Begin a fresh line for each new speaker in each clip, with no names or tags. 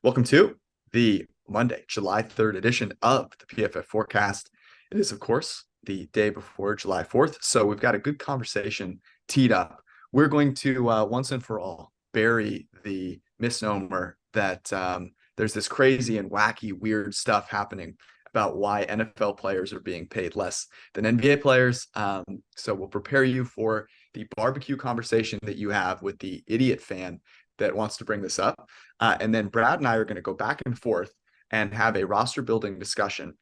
Welcome to the Monday, July 3rd edition of the PFF Forecast. It is, of course, the day before July 4th, so we've got a good conversation teed up. We're going to, once and for all, bury the misnomer that there's this crazy and wacky, weird stuff happening about why NFL players are being paid less than NBA players. So we'll prepare you for the barbecue conversation that you have with the idiot fan that wants to bring this up. And then Brad and I are going to go back and forth and have a roster building discussion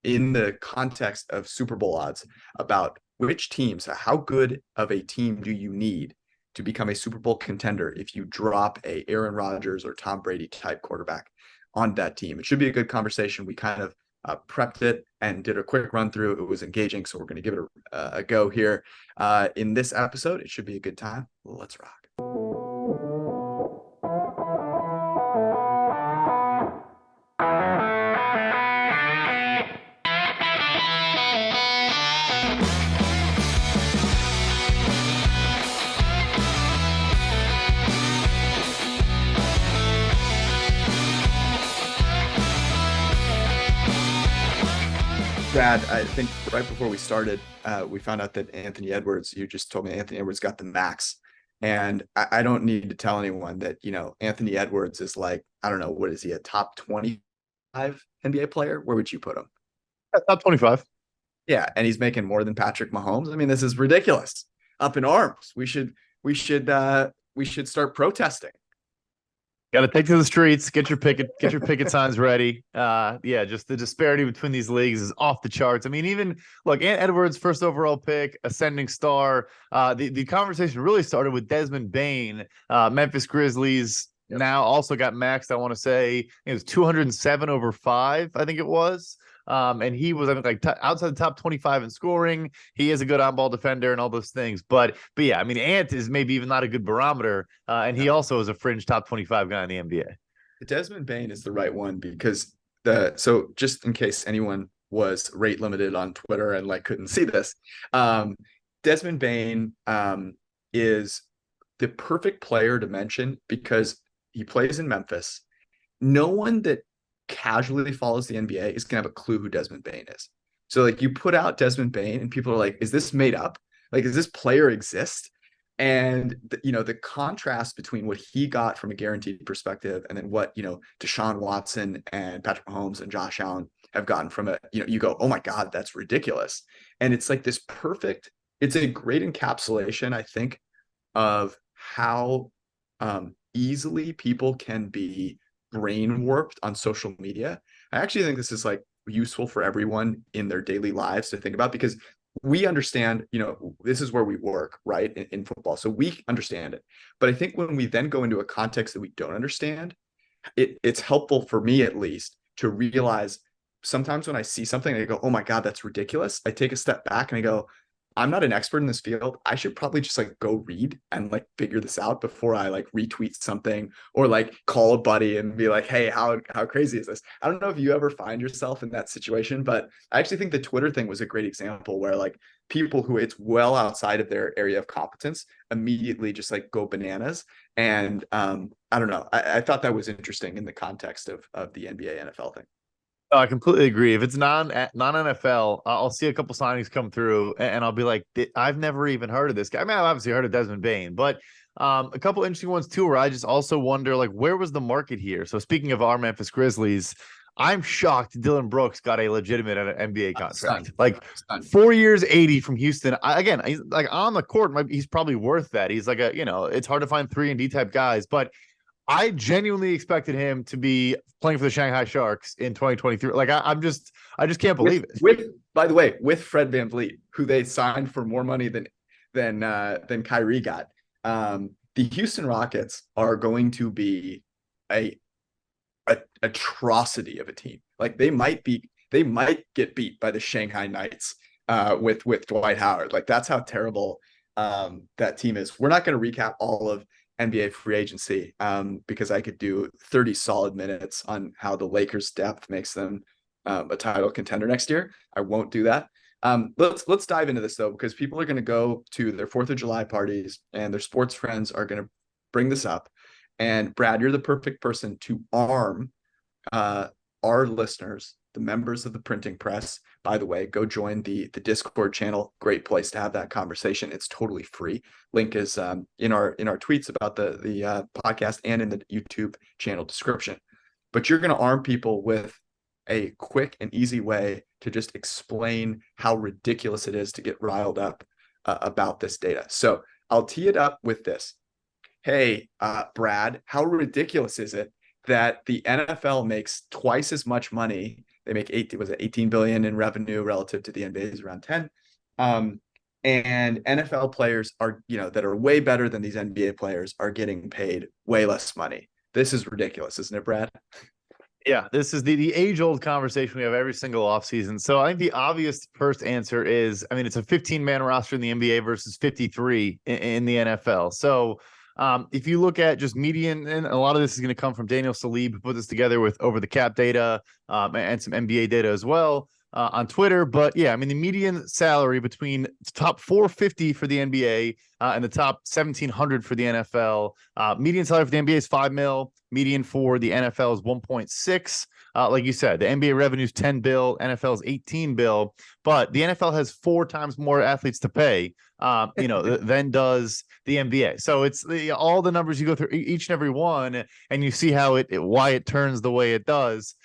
in the context of Super Bowl odds about which teams, how good of a team do you need to become a Super Bowl contender if you drop a Aaron Rodgers or Tom Brady type quarterback on that team. It should be a good conversation. We kind of prepped it and did a quick run through. It was engaging, so we're going to give it a go here. In this episode, it should be a good time. Let's rock. Brad, I think right before we started, we found out that Anthony Edwards, you just told me Anthony Edwards got the max. And I don't need to tell anyone that, Anthony Edwards is like, I don't know, what is he, a top 25 NBA player? Where would you put him?
Top 25.
Yeah, and he's making more than Patrick Mahomes. I mean, this is ridiculous. Up in arms. We should start protesting.
Got to take to the streets. Get your picket signs ready. Just the disparity between these leagues is off the charts. I mean, even look, Ant Edwards, first overall pick, ascending star. The conversation really started with Desmond Bane, Memphis Grizzlies. Yep. Now also got maxed. I want to say it was 207 over 5. I think it was. And he was, I think, outside the top 25 in scoring. He is a good on-ball defender and all those things. But yeah, I mean, Ant is maybe even not a good barometer. And he also is a fringe top 25 guy in the NBA.
Desmond Bane is the right one because so just in case anyone was rate limited on Twitter and couldn't see this, Desmond Bane is the perfect player to mention because he plays in Memphis. No one that casually follows the NBA is gonna have a clue who Desmond Bane is. So you put out Desmond Bane and people are like, is this made up? Does this player exist? And the contrast between what he got from a guaranteed perspective and then what Deshaun Watson and Patrick Mahomes and Josh Allen have gotten from it, you go, oh my God, that's ridiculous. And it's this perfect, it's a great encapsulation, I think, of how easily people can be brain warped on social media. I actually think this is useful for everyone in their daily lives to think about because we understand, this is where we work, right? In football. So we understand it. But I think when we then go into a context that we don't understand, it's helpful for me at least to realize sometimes when I see something and I go, oh my God, that's ridiculous. I take a step back and I go, I'm not an expert in this field. I should probably just go read and figure this out before I retweet something or call a buddy and be like, hey, how crazy is this? I don't know if you ever find yourself in that situation, but I actually think the Twitter thing was a great example where people who it's well outside of their area of competence immediately just go bananas. And I don't know. I thought that was interesting in the context of the NBA NFL thing.
I completely agree. If it's non-NFL, I'll see a couple signings come through and I'll be like, I've never even heard of this guy. I mean, I've obviously heard of Desmond Bane, but a couple interesting ones too, where I just also wonder, where was the market here? So speaking of our Memphis Grizzlies, I'm shocked Dylan Brooks got a legitimate NBA contract. 4 years, 80 from Houston. He's on the court, he's probably worth that. He's it's hard to find 3-and-D type guys, but I genuinely expected him to be playing for the Shanghai Sharks in 2023. I just can't believe
it. By the way, with Fred VanVleet, who they signed for more money than Kyrie got. The Houston Rockets are going to be a atrocity of a team. They might get beat by the Shanghai Knights with Dwight Howard. That's how terrible that team is. We're not going to recap all of NBA free agency because I could do 30 solid minutes on how the Lakers' depth makes them a title contender next year. I won't do that. Let's dive into this though, because people are going to go to their 4th of July parties and their sports friends are going to bring this up. And Brad, you're the perfect person to arm uh, our listeners, the members of the printing press. By the way, go join the Discord channel. Great place to have that conversation. It's totally free. Link is in our tweets about the podcast and in the YouTube channel description. But you're going to arm people with a quick and easy way to just explain how ridiculous it is to get riled up about this data. So I'll tee it up with this. Hey, Brad, how ridiculous is it that the NFL makes twice as much money? They make 18 billion in revenue relative to the NBA's around 10. And NFL players are, that are way better than these NBA players are getting paid way less money. This is ridiculous, isn't it, Brad?
Yeah, this is the age-old conversation we have every single offseason. So I think the obvious first answer is, it's a 15-man roster in the NBA versus 53 in the NFL. So if you look at just median, and a lot of this is going to come from Daniel Salib, who put this together with over the cap data and some NBA data as well on Twitter. But yeah, the median salary between top 450 for the NBA and the top 1,700 for the NFL. Median salary for the NBA is $5 million. Median for the NFL is 1.6. Like you said, the NBA revenue is 10 bill, NFL is 18 bill, but the NFL has 4 times more athletes to pay, than does the NBA. So it's all the numbers you go through each and every one, and you see how why it turns the way it does.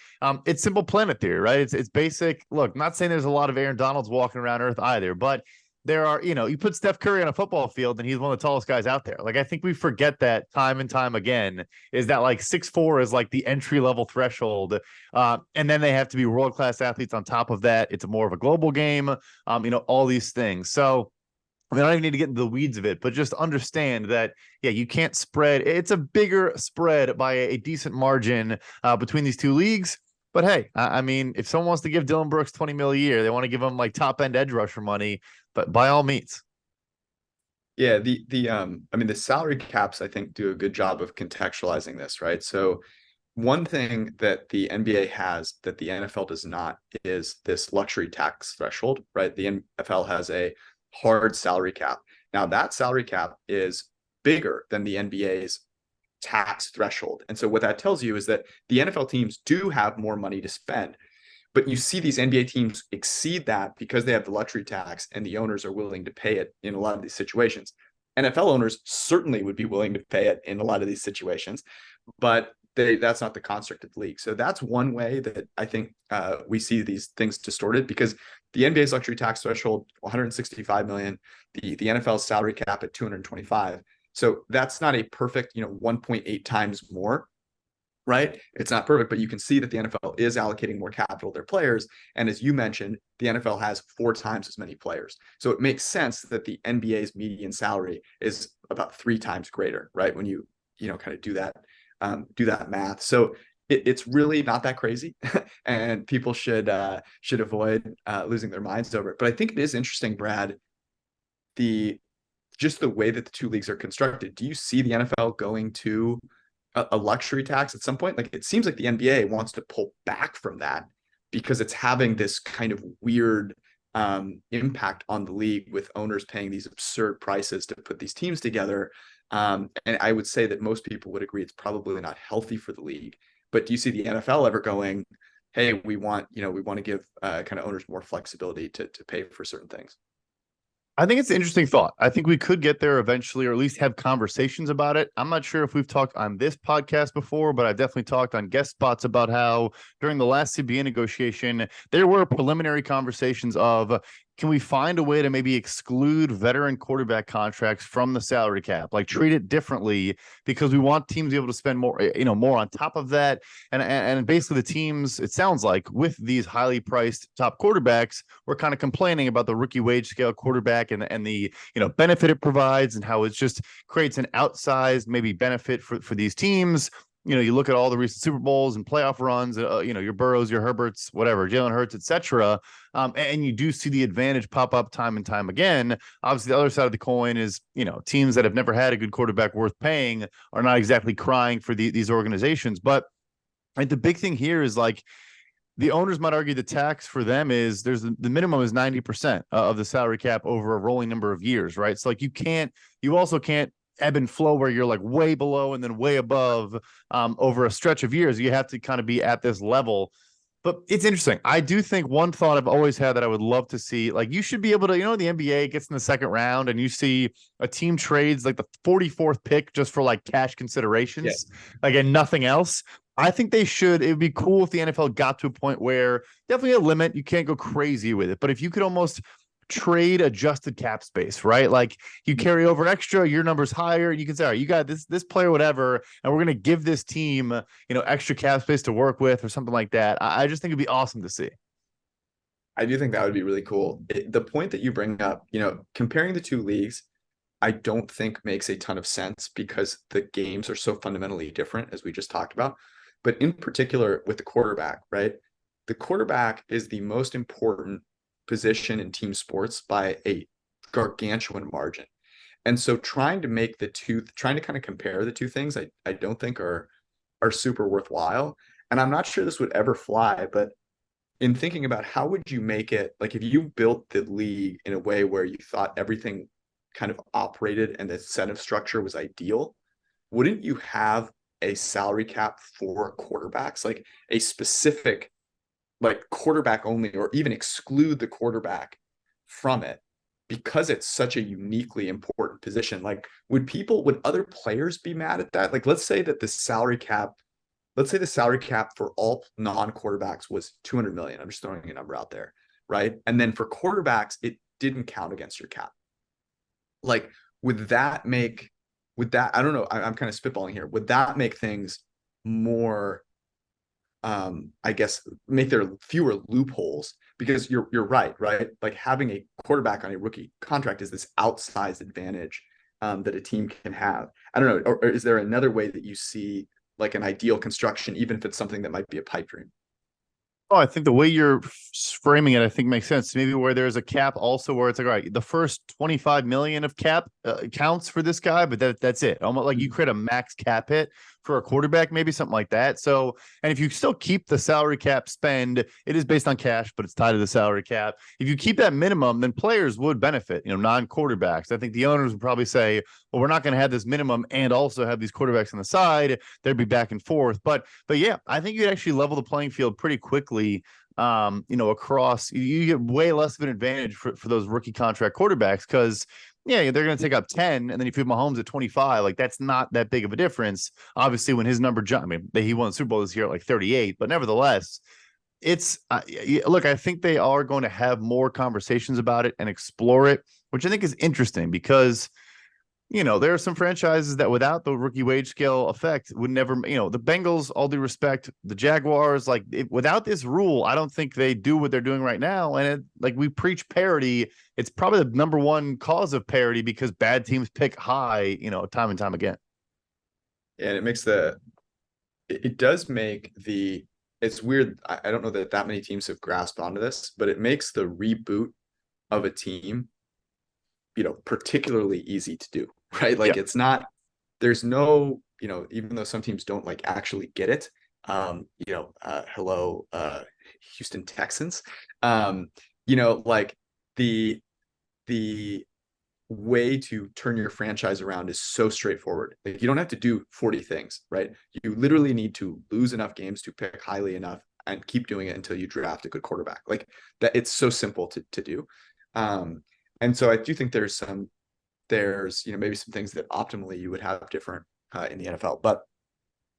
It's simple planet theory, right? It's basic. Look, not saying there's a lot of Aaron Donalds walking around Earth either, but there are, you put Steph Curry on a football field and he's one of the tallest guys out there. Like, I think we forget that time and time again, is that like 6'4" is like the entry level threshold. And then they have to be world-class athletes on top of that. It's more of a global game, all these things. So I don't even need to get into the weeds of it, but just understand that, you can't spread. It's a bigger spread by a decent margin between these two leagues. But hey, if someone wants to give Dylan Brooks $20 million a year, they want to give him like top end edge rusher money, but by all means.
Yeah, the salary caps, I think, do a good job of contextualizing this, right? So one thing that the NBA has that the NFL does not is this luxury tax threshold, right? The NFL has a hard salary cap. Now that salary cap is bigger than the NBA's tax threshold. And so what that tells you is that the NFL teams do have more money to spend. But you see these NBA teams exceed that because they have the luxury tax and the owners are willing to pay it in a lot of these situations. NFL owners certainly would be willing to pay it in a lot of these situations, but that's not the construct of the league. So that's one way that I think we see these things distorted, because the NBA's luxury tax threshold, 165 million, the NFL's salary cap at 225. So that's not a perfect, 1.8 times more, right? It's not perfect, but you can see that the NFL is allocating more capital to their players. And as you mentioned, the NFL has 4 times as many players. So it makes sense that the NBA's median salary is about 3 times greater, right? When you kind of do that math. So it's really not that crazy, and people should avoid losing their minds over it. But I think it is interesting, Brad, just the way that the two leagues are constructed. Do you see the NFL going to a luxury tax at some point? Like, it seems like the NBA wants to pull back from that because it's having this kind of weird impact on the league, with owners paying these absurd prices to put these teams together. And I would say that most people would agree it's probably not healthy for the league. But do you see the NFL ever going, hey, we want to give kind of owners more flexibility to pay for certain things?
I think it's an interesting thought. I think we could get there eventually, or at least have conversations about it. I'm not sure if we've talked on this podcast before, but I've definitely talked on guest spots about how during the last CBA negotiation, there were preliminary conversations of, can we find a way to maybe exclude veteran quarterback contracts from the salary cap, like treat it differently, because we want teams to be able to spend more, more on top of that. And basically the teams, it sounds like, with these highly priced top quarterbacks, we're kind of complaining about the rookie wage scale quarterback and the, benefit it provides, and how it just creates an outsized maybe benefit for these teams. You look at all the recent Super Bowls and playoff runs, your Burrows, your Herberts, whatever, Jalen Hurts, etc. And you do see the advantage pop up time and time again. Obviously, the other side of the coin is, teams that have never had a good quarterback worth paying are not exactly crying for these organizations. But I think the big thing here is, like, the owners might argue the tax for them is the minimum is 90% of the salary cap over a rolling number of years, right? So like you also can't ebb and flow where you're like way below and then way above over a stretch of years. You have to kind of be at this level. But it's interesting. I do think one thought I've always had that I would love to see, like you should be able to, the NBA gets in the second round and you see a team trades like the 44th pick just for like cash
Yeah.
considerations, like and nothing else. I think they should. It would be cool if the NFL got to a point where definitely a limit. You can't go crazy with it. But if you could almost trade adjusted cap space, right? Like you carry over extra, your number's higher, and you can say, all right, you got this player, whatever, and we're gonna give this team, extra cap space to work with or something like that. I just think it'd be awesome to see.
I do think that would be really cool. The point that you bring up, comparing the two leagues, I don't think makes a ton of sense because the games are so fundamentally different, as we just talked about. But in particular with the quarterback, right? The quarterback is the most important position in team sports by a gargantuan margin. And so trying to kind of compare the two things, I don't think are super worthwhile. And I'm not sure this would ever fly, but in thinking about how would you make it, like if you built the league in a way where you thought everything kind of operated and the incentive structure was ideal, wouldn't you have a salary cap for quarterbacks, like a specific like quarterback only, or even exclude the quarterback from it because it's such a uniquely important position? Like, would other players be mad at that? Like, let's say the salary cap for all non-quarterbacks was 200 million. I'm just throwing a number out there, right? And then for quarterbacks, it didn't count against your cap. Like, I don't know, I'm kind of spitballing here. Would that make things more, I guess, make there fewer loopholes? Because you're right? Like having a quarterback on a rookie contract is this outsized advantage that a team can have. I don't know, or is there another way that you see like an ideal construction, even if it's something that might be a pipe dream?
Oh, I think the way you're framing it, I think makes sense. Maybe where there's a cap also where it's like, all right, the first 25 million of cap counts for this guy, but that's it. Almost like you create a max cap hit for a quarterback, maybe something like that. So, and if you still keep the salary cap spend, it is based on cash, but it's tied to the salary cap. If you keep that minimum, then players would benefit, non-quarterbacks. I think the owners would probably say, well, we're not going to have this minimum and also have these quarterbacks on the side. There'd be back and forth. But yeah, I think you'd actually level the playing field pretty quickly. Across, you get way less of an advantage for those rookie contract quarterbacks because they're going to take up 10, and then if you put Mahomes at 25, like that's not that big of a difference. Obviously, when his number jumped, I mean, he won the Super Bowl this year at like 38, but nevertheless, it's look, I think they are going to have more conversations about it and explore it, which I think is interesting because there are some franchises that without the rookie wage scale effect would never, the Bengals, all due respect, the Jaguars, like without this rule, I don't think they do what they're doing right now. And like we preach parity, it's probably the number one cause of parity because bad teams pick high, time and time again.
And it does make it's weird. I don't know that many teams have grasped onto this, but it makes the reboot of a team, particularly easy to do, right? Like there's no, even though some teams don't like actually get it, hello, Houston Texans, like the way to turn your franchise around is so straightforward. Like you don't have to do 40 things, right? You literally need to lose enough games to pick highly enough and keep doing it until you draft a good quarterback. Like that, it's so simple to do. And so I do think there's maybe some things that optimally you would have different in the NFL. But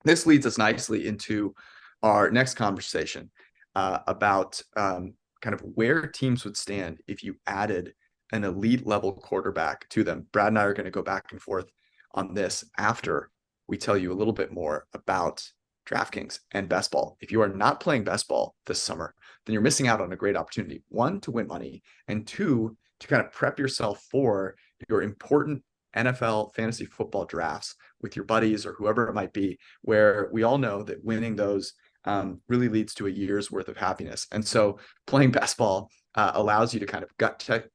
this leads us nicely into our next conversation about kind of where teams would stand if you added an elite level quarterback to them. Brad and I are going to go back and forth on this after we tell you a little bit more about DraftKings and best ball. If you are not playing best ball this summer, then you're missing out on a great opportunity. One, to win money, and two, to kind of prep yourself for your important NFL fantasy football drafts with your buddies or whoever it might be, where we all know that winning those really leads to a year's worth of happiness. And so playing best ball allows you to kind of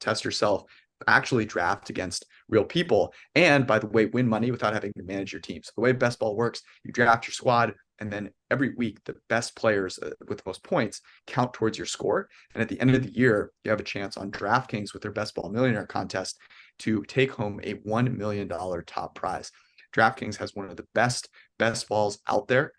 test yourself, actually draft against real people, and by the way, win money without having to manage your team. So the way best ball works, you draft your squad, and then every week the best players with the most points count towards your score. And at the end of the year, you have a chance on DraftKings with their best ball millionaire contest to take home a $1 million top prize. DraftKings has one of the best balls out there.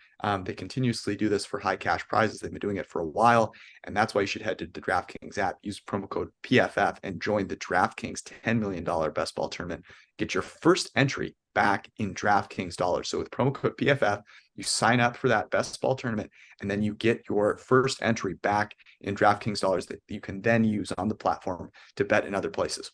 They continuously do this for high cash prizes. They've been doing it for a while, and that's why you should head to the DraftKings app, use promo code PFF, and join the DraftKings $10 million best ball tournament. Get your first entry back in DraftKings dollars. So with promo code PFF, you sign up for that best ball tournament, and then you get your first entry back in DraftKings dollars that you can then use on the platform to bet in other places.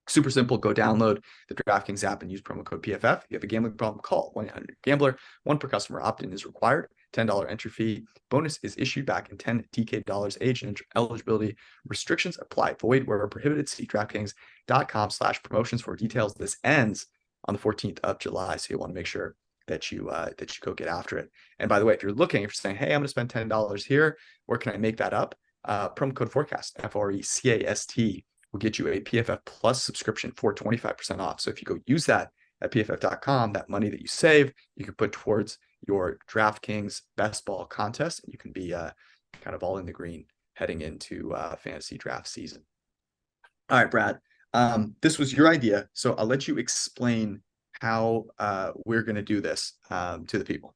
Super simple. Go download the DraftKings app and use promo code PFF. If you have a gambling problem, call 1-800-GAMBLER. One per customer opt-in is required. $10 entry fee. Bonus is issued back in 10 DK dollars. Age and eligibility restrictions apply. Void where prohibited. See DraftKings.com/promotions for details. This ends on the 14th of July, so you want to make sure that you go get after it. And by the way, if you're saying, hey, I'm going to spend $10 here, where can I make that up? Promo code forecast, FRECAST, will get you a PFF Plus subscription for 25% off. So if you go use that at PFF.com, that money that you save, you can put towards your DraftKings best ball contest, and you can be kind of all in the green heading into fantasy draft season. All right, Brad, this was your idea, so I'll let you explain how we're going to do this to the people.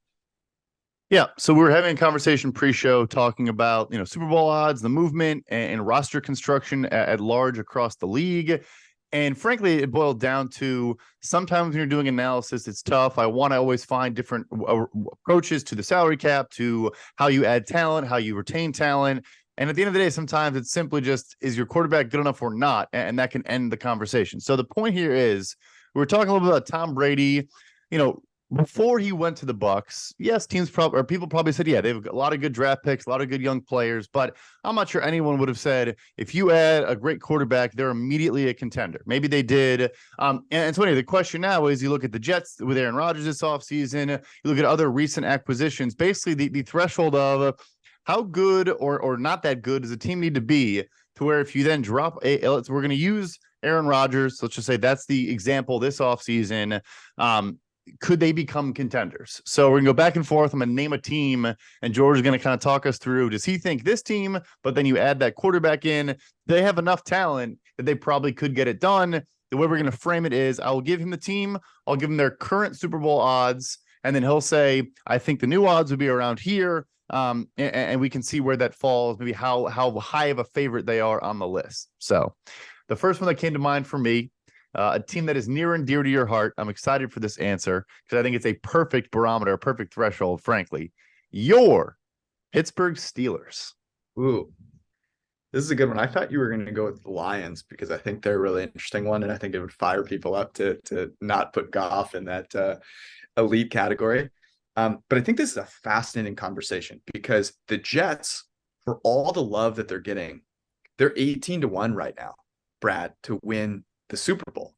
Yeah, so we were having a conversation pre-show talking about, Super Bowl odds, the movement, and roster construction at large across the league. And frankly, it boiled down to sometimes when you're doing analysis, it's tough. I want to always find different approaches to the salary cap, to how you add talent, how you retain talent. And at the end of the day, sometimes it's simply just, is your quarterback good enough or not? And that can end the conversation. So the point here is, we were talking a little bit about Tom Brady, before he went to the Bucs. Yes, people probably said, yeah, they've got a lot of good draft picks, a lot of good young players, but I'm not sure anyone would have said, if you add a great quarterback, they're immediately a contender. Maybe they did. And so anyway, the question now is, you look at the Jets with Aaron Rodgers this offseason, you look at other recent acquisitions, basically the threshold of how good or not that good does a team need to be to where if you then drop we're going to use Aaron Rodgers, let's just say that's the example this offseason, could they become contenders? So we're gonna go back and forth. I'm gonna name a team, and George is gonna kind of talk us through. Does he think this team, but then you add that quarterback in, they have enough talent that they probably could get it done? The way we're gonna frame it is, I will give him the team, I'll give him their current Super Bowl odds, and then he'll say, I think the new odds would be around here. And we can see where that falls, maybe how high of a favorite they are on the list. So the first one that came to mind for me, a team that is near and dear to your heart. I'm excited for this answer because I think it's a perfect barometer, a perfect threshold, frankly. Your Pittsburgh Steelers.
Ooh, this is a good one. I thought you were going to go with the Lions because I think they're a really interesting one, and I think it would fire people up to not put Goff in that elite category. But I think this is a fascinating conversation because the Jets, for all the love that they're getting, they're 18-1 right now, Brad, to win the Super Bowl.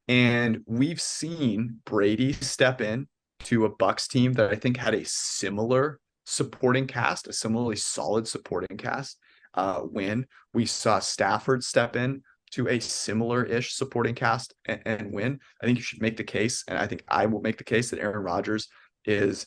And we've seen Brady step in to a Bucs team that I think had a similar supporting cast, a similarly solid supporting cast win. We saw Stafford step in to a similar-ish supporting cast and win. I think you should make the case, and I think I will make the case that Aaron Rodgers is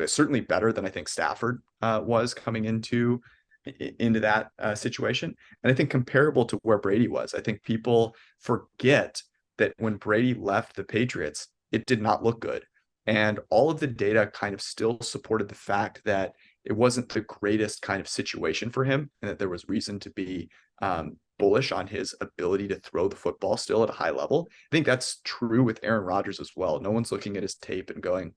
certainly better than I think Stafford was coming into that situation. And I think comparable to where Brady was. I think people forget that when Brady left the Patriots, it did not look good. And all of the data kind of still supported the fact that it wasn't the greatest kind of situation for him, and that there was reason to be bullish on his ability to throw the football still at a high level. I think that's true with Aaron Rodgers as well. No one's looking at his tape and going,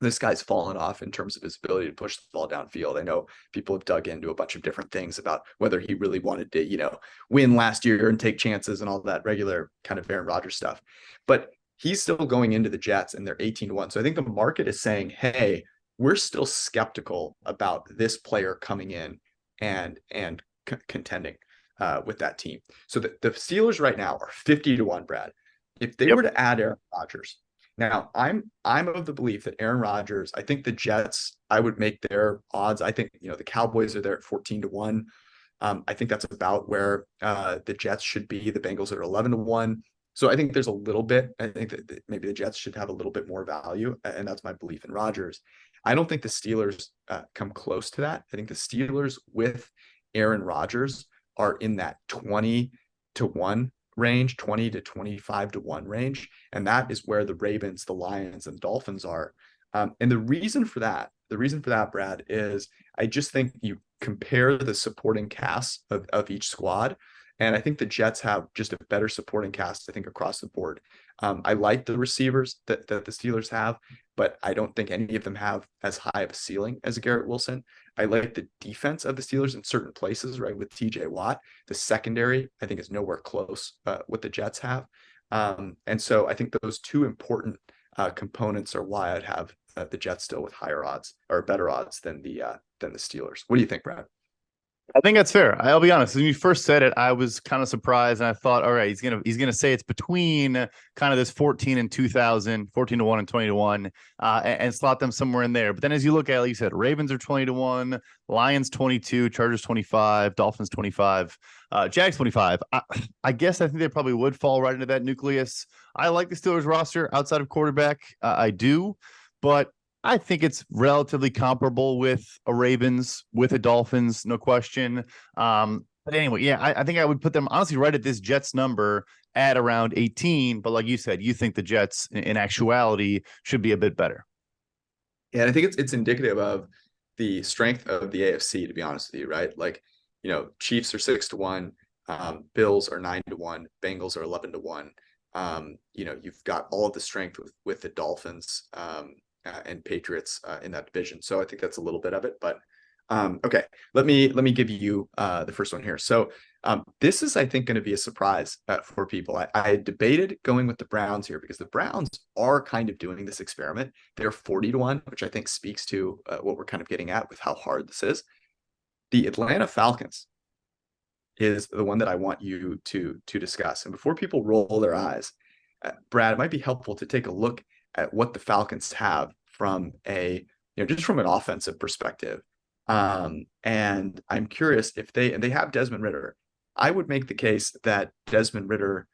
this guy's fallen off in terms of his ability to push the ball downfield. I know people have dug into a bunch of different things about whether he really wanted to, win last year and take chances and all that regular kind of Aaron Rodgers stuff. But he's still going into the Jets and they're 18-1. So I think the market is saying, hey, we're still skeptical about this player coming in and contending with that team. So the Steelers right now are 50-1, Brad. If they were to add Aaron Rodgers, now, I'm of the belief that Aaron Rodgers, I think the Jets, I would make their odds. I think, the Cowboys are there at 14-1. I think that's about where the Jets should be. The Bengals are 11-1. So I think there's a little bit. I think that maybe the Jets should have a little bit more value, and that's my belief in Rodgers. I don't think the Steelers come close to that. I think the Steelers with Aaron Rodgers are in that 20-1 range, 20 to 25 to 1 range. And that is where the Ravens, the Lions, and Dolphins are. And the reason for that, Brad, is I just think you compare the supporting cast of each squad. And I think the Jets have just a better supporting cast, I think, across the board. I like the receivers that the Steelers have, but I don't think any of them have as high of a ceiling as Garrett Wilson. I like the defense of the Steelers in certain places, right? With TJ Watt, the secondary, I think, is nowhere close what the Jets have. And so I think those two important components are why I'd have the Jets still with higher odds or better odds than the Steelers. What do you think, Brad?
I think that's fair. I'll be honest. When you first said it, I was kind of surprised, and I thought, all right, he's gonna say it's between kind of this 14 and 2000, 14 to 1 and 20 to 1, and slot them somewhere in there. But then as you look at it, like you said, Ravens are 20 to 1, Lions 22, Chargers 25, Dolphins 25, Jags 25. I guess I think they probably would fall right into that nucleus. I like the Steelers roster outside of quarterback. I do, but I think it's relatively comparable with a Ravens, with a Dolphins, no question. But anyway, yeah, I think I would put them honestly right at this Jets number at around 18. But like you said, you think the Jets in actuality should be a bit better.
Yeah, and I think it's indicative of the strength of the AFC, to be honest with you, right? Like, Chiefs are 6 to 1, Bills are 9 to 1, Bengals are 11 to 1. You've got all of the strength with the Dolphins. And Patriots in that division. So I think that's a little bit of it. But okay, let me give you the first one here. So this is, I think, going to be a surprise for people. I had debated going with the Browns here because the Browns are kind of doing this experiment. They're 40 to 1, which I think speaks to what we're kind of getting at with how hard this is. The Atlanta Falcons is the one that I want you to discuss. And before people roll their eyes, Brad, it might be helpful to take a look at what the Falcons have from just from an offensive perspective. And I'm curious if they have Desmond Ridder. I would make the case that Desmond Ridder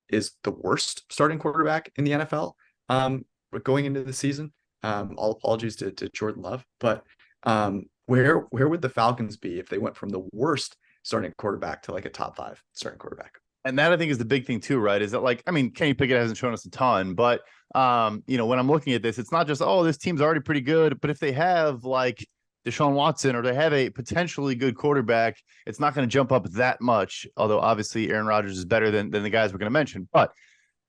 is the worst starting quarterback in the NFL going into the season. All apologies to Jordan Love, but where would the Falcons be if they went from the worst starting quarterback to like a top 5 starting quarterback?
And that I think is the big thing too, right? Is that Kenny Pickett hasn't shown us a ton, but when I'm looking at this, it's not just, this team's already pretty good, but if they have like Deshaun Watson or they have a potentially good quarterback, it's not going to jump up that much. Although obviously Aaron Rodgers is better than the guys we're going to mention. But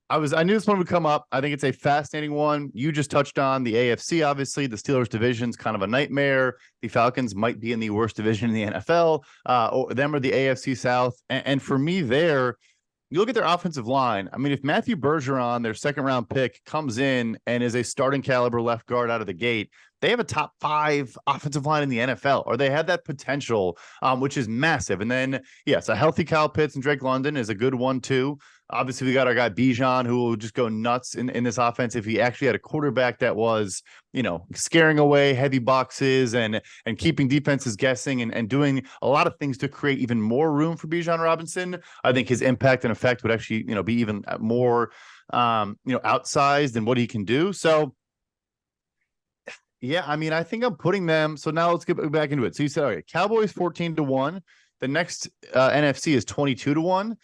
I knew this one would come up. I think it's a fascinating one. You just touched on the AFC, obviously. The Steelers division's kind of a nightmare. The Falcons might be in the worst division in the NFL. Or them or the AFC South. And for me there, you look at their offensive line. I mean, if Matthew Bergeron, their second-round pick, comes in and is a starting caliber left guard out of the gate, they have a top 5 offensive line in the NFL, or they have that potential, which is massive. And then, yes, a healthy Kyle Pitts and Drake London is a good one, too. Obviously, we got our guy Bijan, who will just go nuts in this offense if he actually had a quarterback that was, scaring away heavy boxes and keeping defenses guessing and doing a lot of things to create even more room for Bijan Robinson. I think his impact and effect would actually, be even more, outsized than what he can do. So, yeah, I mean, I think I'm putting them. So now let's get back into it. So you said, okay, Cowboys 14 to 1. The next NFC is 22 to 1.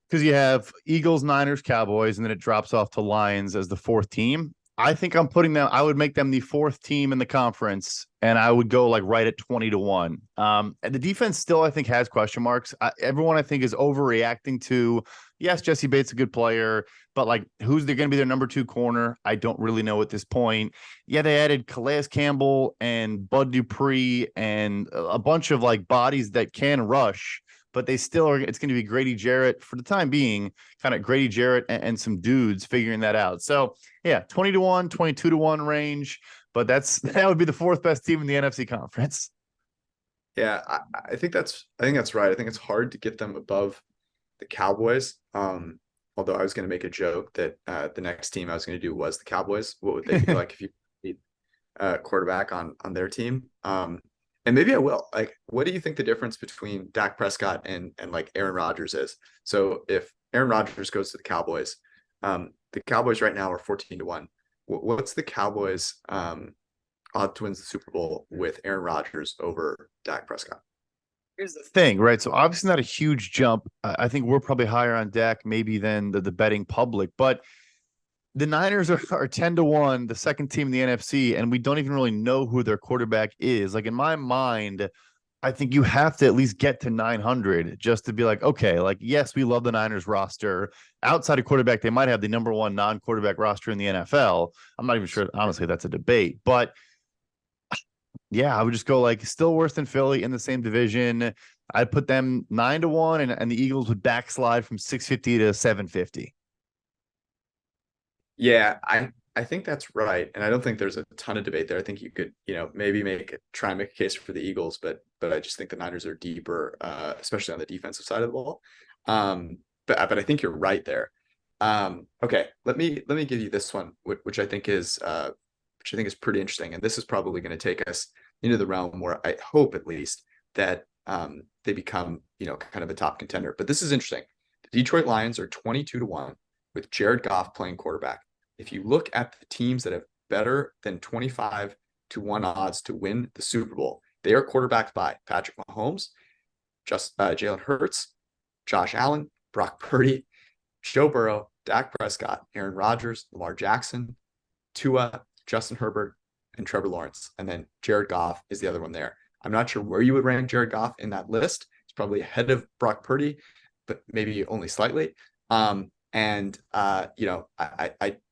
Because you have Eagles, Niners, Cowboys, and then it drops off to Lions as the 4th team. I think I'm putting them, I would make them the 4th team in the conference, and I would go like right at 20 to 1. And the defense still, I think, has question marks. Everyone, I think, is overreacting to, yes, Jesse Bates is a good player, but like, who's they're going to be their number 2 corner? I don't really know at this point. Yeah, they added Calais Campbell and Bud Dupree and a bunch of like bodies that can rush, but they still are. It's going to be Grady Jarrett for the time being, kind of Grady Jarrett and some dudes figuring that out. So yeah, 20 to 1, 22 to 1 range, but that would be the 4th best team in the NFC conference.
Yeah, I think that's right. I think it's hard to get them above the Cowboys. Although I was going to make a joke that the next team I was going to do was the Cowboys. What would they be like if you need a quarterback on their team? And maybe I will. Like, what do you think the difference between Dak Prescott and like Aaron Rodgers is? So if Aaron Rodgers goes to the Cowboys right now are 14 to 1. What's the Cowboys odd to win the Super Bowl with Aaron Rodgers over Dak Prescott?
Here's the thing, right? So obviously not a huge jump. I think we're probably higher on Dak maybe than the betting public, but the Niners are 10-1, the second team in the NFC, and we don't even really know who their quarterback is. Like in my mind, I think you have to at least get to 900 just to be like, okay, like, yes, we love the Niners roster. Outside of quarterback, they might have the number one non-quarterback roster in the NFL. I'm not even sure, honestly, that's a debate. But yeah, I would just go like still worse than Philly in the same division. I'd put them 9-1, and the Eagles would backslide from 650 to 750.
Yeah, I think that's right, and I don't think there's a ton of debate there. I think you could, maybe try and make a case for the Eagles, but I just think the Niners are deeper, especially on the defensive side of the ball. But I think you're right there. Okay, let me give you this one, which I think is pretty interesting, and this is probably going to take us into the realm where I hope at least that they become, kind of a top contender. But this is interesting. The Detroit Lions are 22-1 with Jared Goff playing quarterback. If you look at the teams that have better than 25-1 odds to win the Super Bowl, they are quarterbacked by Patrick Mahomes, Jalen Hurts, Josh Allen, Brock Purdy, Joe Burrow, Dak Prescott, Aaron Rodgers, Lamar Jackson, Tua, Justin Herbert, and Trevor Lawrence. And then Jared Goff is the other one there. I'm not sure where you would rank Jared Goff in that list. It's probably ahead of Brock Purdy, but maybe only slightly.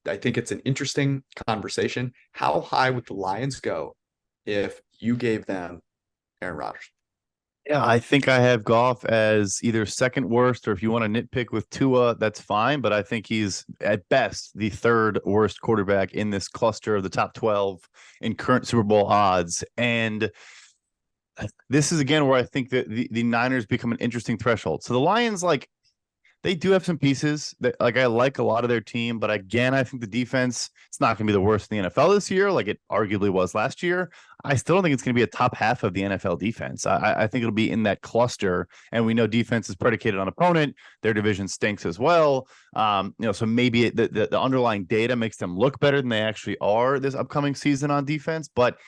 I think it's an interesting conversation. How high would the Lions go if you gave them Aaron Rodgers?
Yeah, I think I have Goff as either second worst, or if you want to nitpick with Tua, that's fine. But I think he's at best the third worst quarterback in this cluster of the top 12 in current Super Bowl odds. And this is again where I think that the Niners become an interesting threshold. So the Lions, like, they do have some pieces that, like, I like a lot of their team, but again, I think the defense, it's not going to be the worst in the NFL this year, like it arguably was last year. I still don't think it's going to be a top half of the NFL defense. I think it'll be in that cluster, and we know defense is predicated on opponent. Their division stinks as well. So maybe the underlying data makes them look better than they actually are this upcoming season on defense, but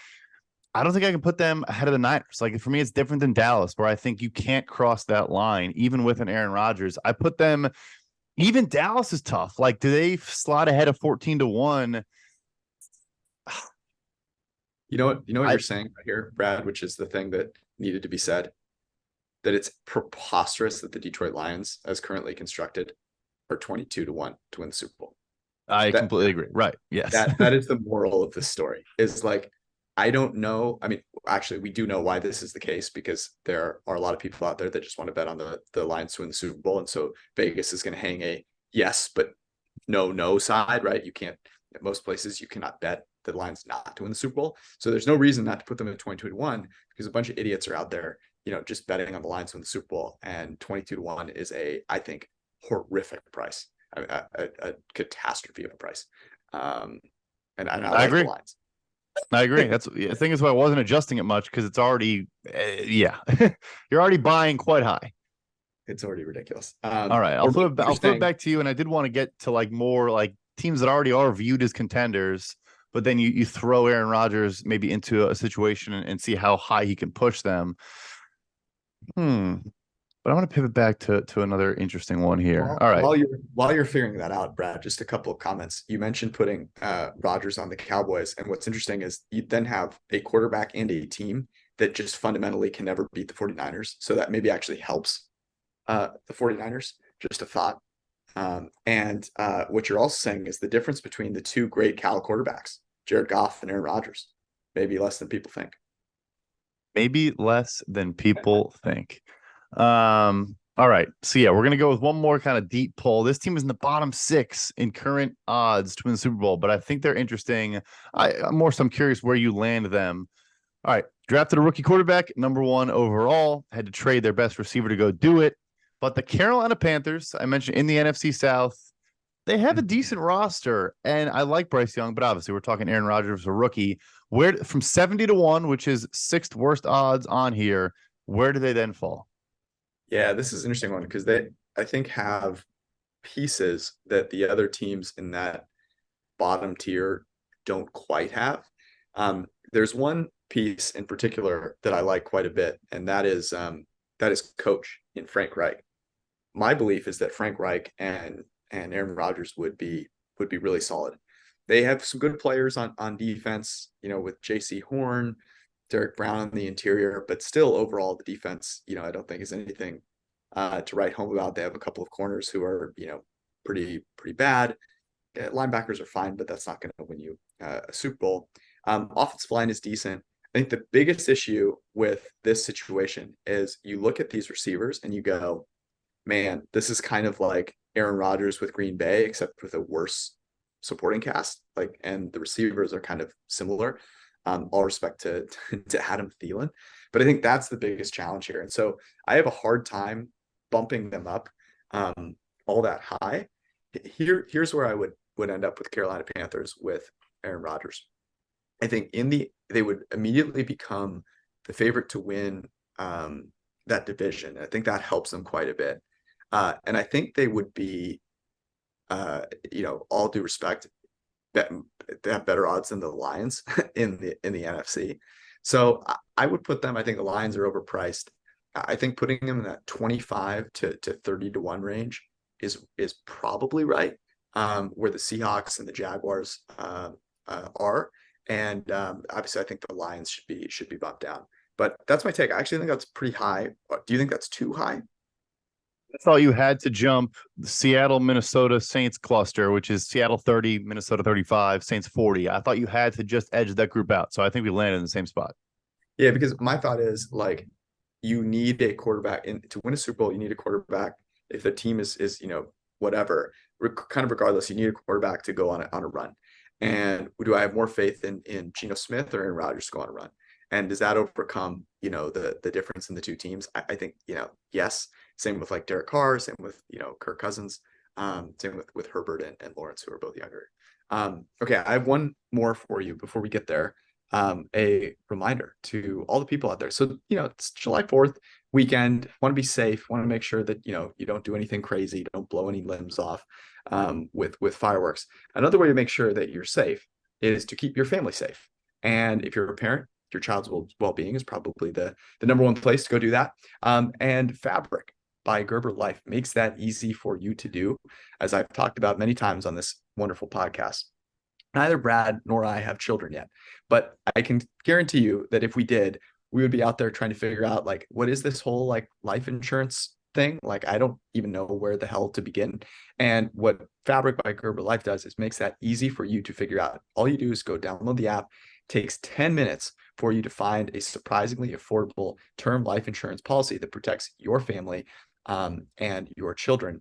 I don't think I can put them ahead of the Niners. Like for me, it's different than Dallas, where I think you can't cross that line, even with an Aaron Rodgers. I put them, even Dallas is tough. Like, do they slot ahead of 14-1?
You know what you're saying right here, Brad, which is the thing that needed to be said, that it's preposterous that the Detroit Lions, as currently constructed, are 22-1 to win the Super Bowl.
I
That
completely agree. Right. Yes.
that is the moral of this story. Is like, I don't know. I mean, actually, we do know why this is the case, because there are a lot of people out there that just want to bet on the Lions to win the Super Bowl. And so Vegas is going to hang a yes, but no side, right? You can't, at most places, you cannot bet the Lions not to win the Super Bowl. So there's no reason not to put them at 22-1, because a bunch of idiots are out there, just betting on the Lions to win the Super Bowl. And 22-1 is I think, horrific price, a catastrophe of a price. And I
I
like the
agree.
Lions.
I agree. That's the thing, is why I wasn't adjusting it much, because it's already, you're already buying quite high.
It's already ridiculous.
All right, I'll flip it back to you, and I did want to get to like more like teams that already are viewed as contenders, but then you throw Aaron Rodgers maybe into a situation and see how high he can push them. But I want to pivot back to another interesting one here. All right.
While you're figuring that out, Brad, just a couple of comments. You mentioned putting Rodgers on the Cowboys, and what's interesting is you then have a quarterback and a team that just fundamentally can never beat the 49ers. So that maybe actually helps the 49ers. Just a thought. And what you're also saying is the difference between the two great Cal quarterbacks, Jared Goff and Aaron Rodgers, maybe less than people think.
Maybe less than people think. All right. So yeah, we're gonna go with one more kind of deep pull. This team is in the bottom 6 in current odds to win the Super Bowl, but I think they're interesting. I'm curious where you land them. All right. Drafted a rookie quarterback, number 1 overall, had to trade their best receiver to go do it. But the Carolina Panthers, I mentioned in the NFC South, they have a decent roster, and I like Bryce Young, but obviously we're talking Aaron Rodgers, a rookie. Where from 70-1, which is 6th worst odds on here, where do they then fall?
Yeah, this is an interesting one, because they, I think, have pieces that the other teams in that bottom tier don't quite have. There's one piece in particular that I like quite a bit, and that is that is coach in Frank Reich. My belief is that Frank Reich and Aaron Rodgers would be really solid. They have some good players on defense, with J.C. Horn, Derek Brown on the interior, but still overall the defense, I don't think is anything to write home about. They have a couple of corners who are, pretty bad. Linebackers are fine, but that's not going to win you a Super Bowl. Offensive line is decent. I think the biggest issue with this situation is you look at these receivers and you go, man, this is kind of like Aaron Rodgers with Green Bay, except with a worse supporting cast. And the receivers are kind of similar. All respect to to Adam Thielen, but I think that's the biggest challenge here. And so I have a hard time bumping them up all that high. Here's where I would end up with Carolina Panthers with Aaron Rodgers. I think they would immediately become the favorite to win that division. I think that helps them quite a bit. And I think they would be, all due respect, they have better odds than the Lions in the NFC. So I would put them. I think the Lions are overpriced. I think putting them in that 25 to 30 to 1 range is probably right, where the Seahawks and the Jaguars are. And obviously, I think the Lions should be bumped down. But that's my take. I actually think that's pretty high. Do you think that's too high?
I thought you had to jump the Seattle, Minnesota Saints cluster, which is Seattle 30, Minnesota 35, Saints 40. I thought you had to just edge that group out. So I think we landed in the same spot.
Yeah, because my thought is you need a quarterback to win a Super Bowl. You need a quarterback. If the team is whatever, kind of regardless, you need a quarterback to go on a run. And do I have more faith in Geno Smith or Aaron Rodgers to go on a run? And does that overcome, the difference in the two teams? I think, yes. Same with Derek Carr, same with, Kirk Cousins, same with Herbert and Lawrence, who are both younger. Okay, I have one more for you before we get there. A reminder to all the people out there. So, it's July 4th weekend. Want to be safe. Want to make sure that, you don't do anything crazy. Don't blow any limbs off with fireworks. Another way to make sure that you're safe is to keep your family safe. And if you're a parent, your child's well-being is probably the number one place to go do that. And Fabric by Gerber Life makes that easy for you to do, as I've talked about many times on this wonderful podcast. Neither Brad nor I have children yet, but I can guarantee you that if we did, we would be out there trying to figure out what is this whole life insurance thing? I don't even know where the hell to begin. And what Fabric by Gerber Life does is makes that easy for you to figure out. All you do is go download the app. It takes 10 minutes for you to find a surprisingly affordable term life insurance policy that protects your family and your children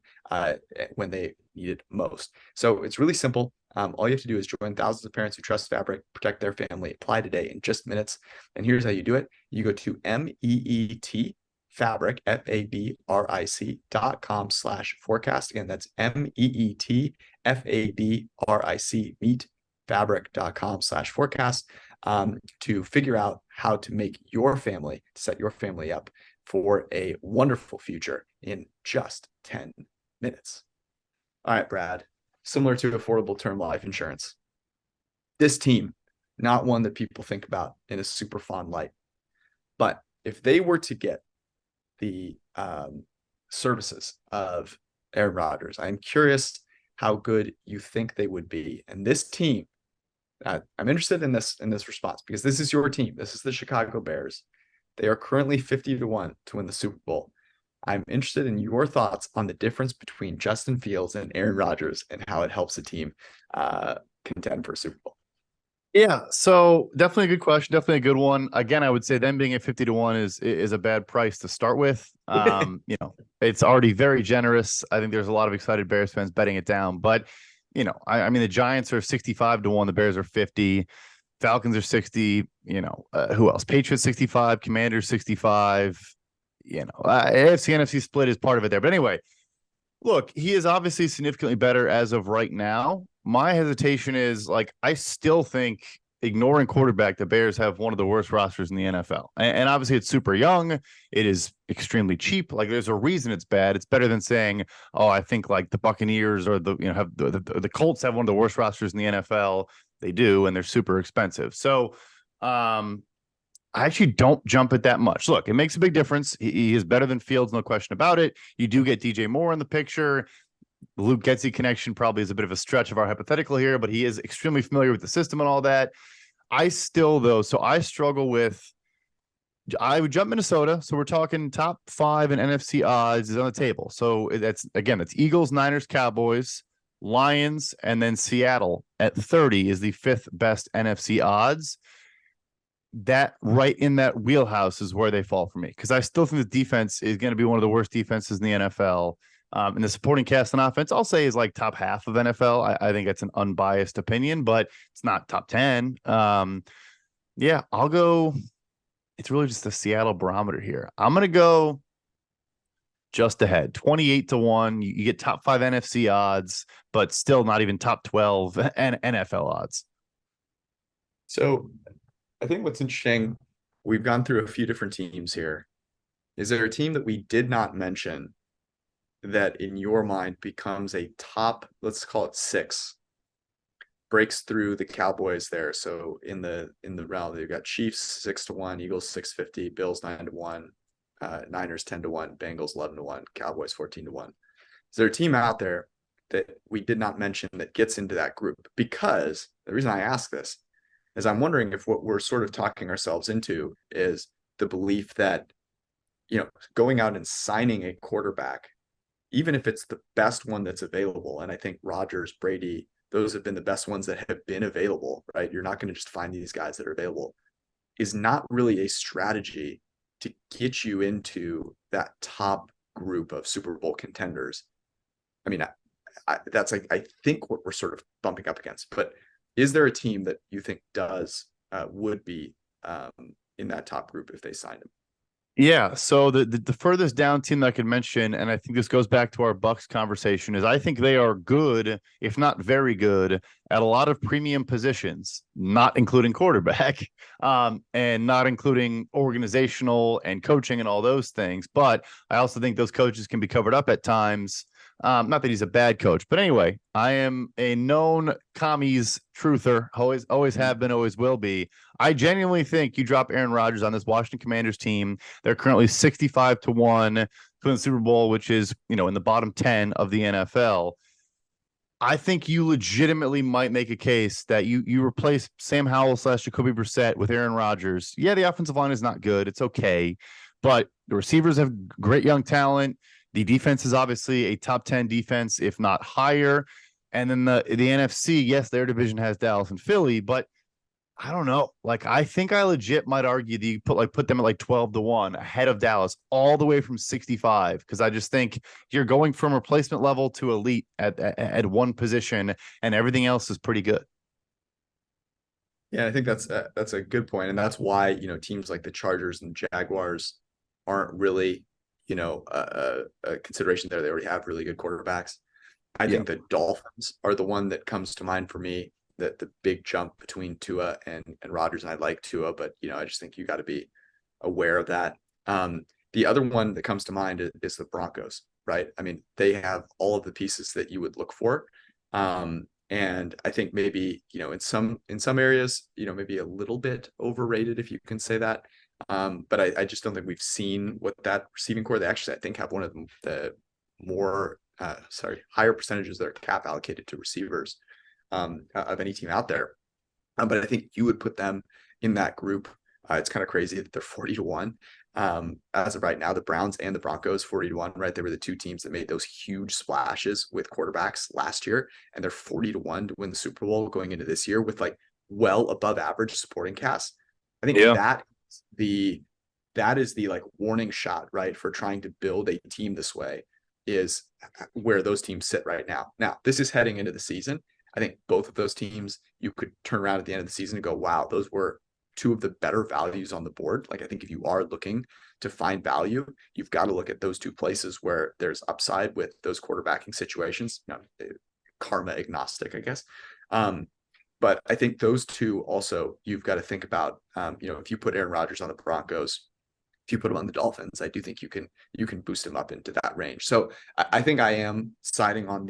when they need it most. So it's really simple. All you have to do is join thousands of parents who trust Fabric, protect their family. Apply today in just minutes. And here's how you do it. You go to MEET Fabric, FABRIC.com/forecast. Again, that's MEET FABRIC, meet fabric.com/forecast to figure out how to make your family, to set your family up for a wonderful future in just 10 minutes. All right, Brad, similar to affordable term life insurance, this team, not one that people think about in a super fond light, but if they were to get the services of Aaron Rodgers, I'm curious how good you think they would be. And this team, I'm interested in this response because this is your team. This is the Chicago Bears. They are currently 50 to 1 to win the Super Bowl. I'm interested in your thoughts on the difference between Justin Fields and Aaron Rodgers and how it helps a team contend for a Super Bowl.
Yeah, so definitely a good question, definitely a good one. Again, I would say them being at 50 to 1 is a bad price to start with. It's already very generous. I think there's a lot of excited Bears fans betting it down, but I mean the Giants are 65 to 1, the Bears are 50. Falcons are 60, who else? Patriots 65, Commanders 65, AFC NFC split is part of it there. But anyway, look, he is obviously significantly better as of right now. My hesitation is I still think ignoring quarterback, the Bears have one of the worst rosters in the NFL. And obviously it's super young. It is extremely cheap. There's a reason it's bad. It's better than saying, oh, I think the Buccaneers or the Colts have one of the worst rosters in the NFL. They do, and they're super expensive. So I actually don't jump it that much. Look, it makes a big difference. He is better than Fields, no question about it. You do get DJ Moore in the picture. The Luke Getzey connection probably is a bit of a stretch of our hypothetical here, but he is extremely familiar with the system and all that. I still, though, so I struggle with, I would jump Minnesota. So we're talking top 5 in NFC odds is on the table. So that's Eagles, Niners, Cowboys, Lions, and then Seattle at 30 is the 5th best NFC odds. That right in that wheelhouse is where they fall for me, because I still think the defense is going to be one of the worst defenses in the NFL. And the supporting cast on offense, I'll say, is like top half of NFL. I think that's an unbiased opinion, but it's not top 10. Yeah, I'll go. It's really just the Seattle barometer here. I'm going to go just ahead, 28-1. You get top 5 NFC odds, but still not even top 12 and NFL odds.
So I think what's interesting, we've gone through a few different teams here. Is there a team that we did not mention that in your mind becomes a top, let's call it 6, breaks through the Cowboys there? So in the round, they've got Chiefs 6-1, Eagles 650, Bills 9-1, Niners 10-1, Bengals 11-1, Cowboys 14-1. Is there a team out there that we did not mention that gets into that group? Because the reason I ask this is I'm wondering if what we're sort of talking ourselves into is the belief that, going out and signing a quarterback, even if it's the best one that's available, and I think Rodgers, Brady, those have been the best ones that have been available, right? You're not going to just find these guys that are available, is not really a strategy to get you into that top group of Super Bowl contenders. I mean, that's like, I think what we're sort of bumping up against, but is there a team that you think would be in that top group if they signed him?
Yeah. So the furthest down team that I could mention, and I think this goes back to our Bucks conversation, is I think they are good, if not very good, at a lot of premium positions, not including quarterback, and not including organizational and coaching and all those things. But I also think those coaches can be covered up at times. Not that he's a bad coach, but anyway, I am a known commies truther. Always have been, always will be. I genuinely think you drop Aaron Rodgers on this Washington Commanders team. They're currently 65-1 to win the Super Bowl, which is, in the bottom 10 of the NFL. I think you legitimately might make a case that you replace Sam Howell / Jacoby Brissett with Aaron Rodgers. Yeah, the offensive line is not good. It's okay. But the receivers have great young talent. The defense is obviously a top 10 defense, if not higher. And then the NFC, yes, their division has Dallas and Philly, but I don't know. Like, I think I legit might argue that you put them at like 12-1 ahead of Dallas all the way from 65. Cause I just think you're going from replacement level to elite at one position, and everything else is pretty good.
Yeah, I think that's a good point, and that's why teams like the Chargers and Jaguars aren't really a consideration there. They already have really good quarterbacks. I think the Dolphins are the one that comes to mind for me. That the big jump between Tua and Rodgers, and I like Tua, but I just think you got to be aware of that. The other one that comes to mind is the Broncos, right? I mean, they have all of the pieces that you would look for. And I think maybe, in some areas, maybe a little bit overrated, if you can say that. But I just don't think we've seen what that receiving core, they actually, I think, have one of the more, higher percentages that are cap allocated to receivers of any team out there. But I think you would put them in that group. It's kind of crazy that they're 40-1. As of right now, the Browns and the Broncos 40-1, right? They were the two teams that made those huge splashes with quarterbacks last year, and they're 40-1 to win the Super Bowl going into this year with like well above average supporting cast. I think that is the like warning shot, right, for trying to build a team this way, is where those teams sit right now. Now, this is heading into the season. I think both of those teams, you could turn around at the end of the season and go, wow, those were two of the better values on the board. Like, I think if you are looking to find value, you've got to look at those two places where there's upside with those quarterbacking situations. Karma agnostic, I guess. But I think those two also, you've got to think about, if you put Aaron Rodgers on the Broncos, if you put him on the Dolphins, I do think you can boost him up into that range. So I think I am siding on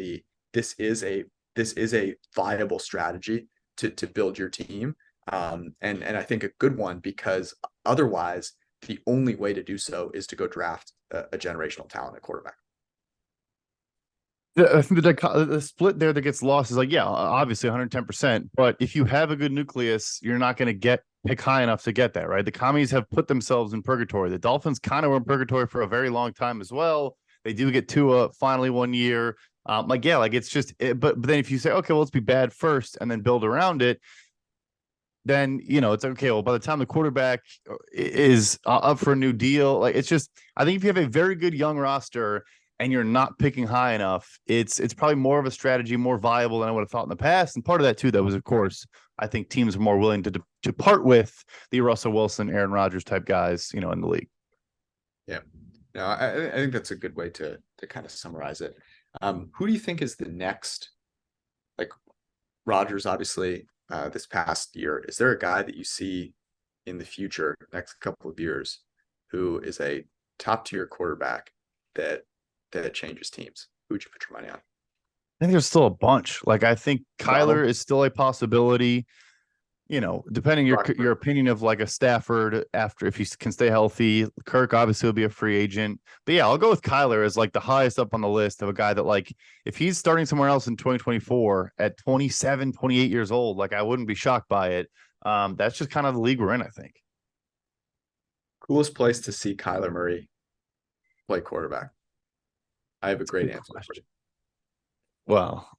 this is a viable strategy to build your team. And I think a good one, because otherwise, the only way to do so is to go draft a generational talent at quarterback.
I think the split there that gets lost is like, yeah, obviously 110%. But if you have a good nucleus, you're not going to pick high enough to get that, right? The commies have put themselves in purgatory. The Dolphins kind of were in purgatory for a very long time as well. They do get Tua finally one year. It's just, but then if you say, okay, well, let's be bad first and then build around it, then, it's okay. Well, by the time the quarterback is up for a new deal, like it's just, I think if you have a very good young roster and you're not picking high enough, it's probably more of a strategy, more viable than I would have thought in the past. And part of that too, that was, of course, I think teams are more willing to part with the Russell Wilson, Aaron Rodgers type guys, in the league.
Yeah, no, I think that's a good way to kind of summarize it. Who do you think is the next, like Rodgers, obviously, this past year? Is there a guy that you see in the future, next couple of years, who is a top tier quarterback that changes teams? Who would you put your money on?
I think there's still a bunch. Like, I think Kyler is still a possibility. Depending your opinion of like a Stafford after, if he can stay healthy. Kirk obviously will be a free agent, but yeah, I'll go with Kyler as like the highest up on the list of a guy that, like, if he's starting somewhere else in 2024 at 27, 28 years old, like I wouldn't be shocked by it. That's just kind of the league we're in, I think.
Coolest place to see Kyler Murray play quarterback? I have a great answer for you.
Well,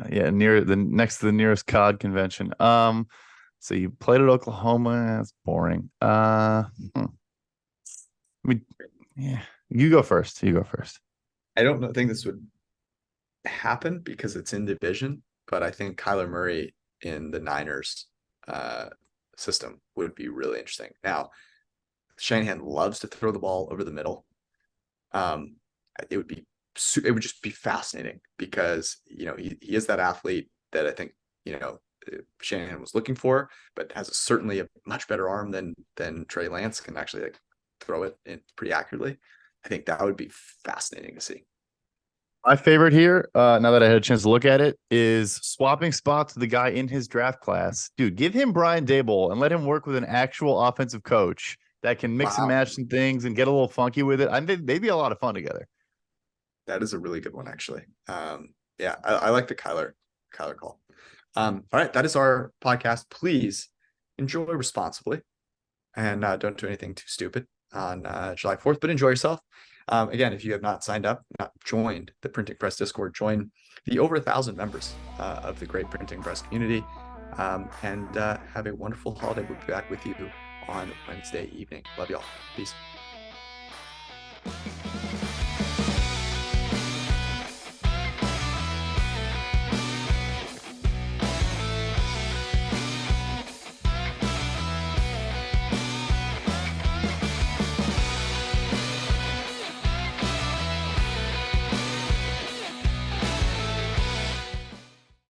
next to the nearest COD convention. So you played at Oklahoma. That's boring. Yeah, you go first.
I don't think this would happen because it's in division, but I think Kyler Murray in the Niners system would be really interesting. Now, Shanahan loves to throw the ball over the middle. It would just be fascinating because he is that athlete that I think Shanahan was looking for, but has certainly a much better arm than Trey Lance, can actually like throw it in pretty accurately. I think that would be fascinating to see.
My favorite here, now that I had a chance to look at it, is swapping spots with the guy in his draft class. Dude, give him Brian Daboll and let him work with an actual offensive coach that can mix and match some things and get a little funky with it. I think they'd be a lot of fun together.
That is a really good one, actually. Yeah, I like the Kyler call. All right, that is our podcast. Please enjoy responsibly and don't do anything too stupid on July 4th, but enjoy yourself. Again, if you have not signed up, not joined the Printing Press Discord, join the over 1,000 members of the great Printing Press community, and have a wonderful holiday. We'll be back with you on Wednesday evening. Love y'all. Peace.